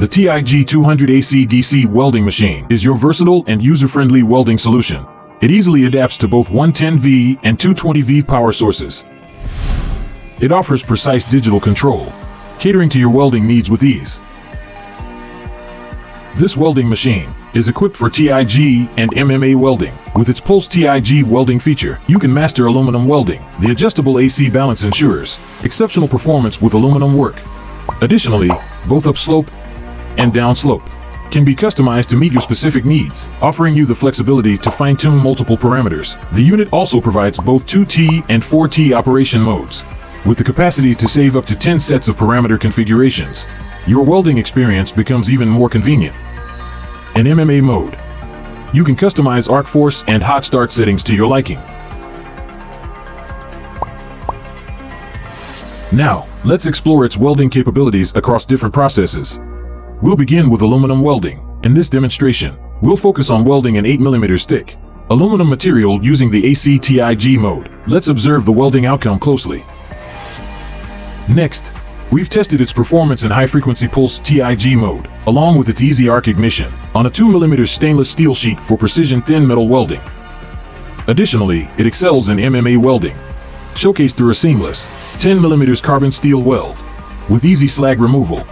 The TIG-200 AC DC welding machine is your versatile and user-friendly welding solution. It easily adapts to both 110V and 220V power sources. It offers precise digital control, catering to your welding needs with ease. This welding machine is equipped for TIG and MMA welding. With its Pulse TIG welding feature, you can master aluminum welding. The adjustable AC balance ensures exceptional performance with aluminum work. Additionally, both upslope and downslope can be customized to meet your specific needs, offering you the flexibility to fine-tune multiple parameters. The unit also provides both 2T and 4T operation modes, with the capacity to save up to 10 sets of parameter configurations. Your welding experience becomes even more convenient. In MMA mode, you can customize arc force and hot start settings to your liking. Now, let's explore its welding capabilities across different processes. We'll begin with aluminum welding. In this demonstration, we'll focus on welding an 8mm thick aluminum material using the AC TIG mode. Let's observe the welding outcome closely. Next, we've tested its performance in high-frequency pulse TIG mode, along with its easy arc ignition, on a 2mm stainless steel sheet for precision thin metal welding. Additionally, it excels in MMA welding, showcased through a seamless 10mm carbon steel weld, with easy slag removal.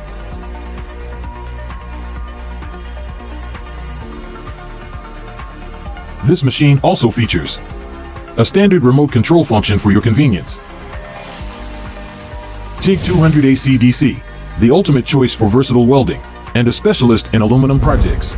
This machine also features a standard remote control function for your convenience. TIG-200 AC DC, the ultimate choice for versatile welding, and a specialist in aluminum projects.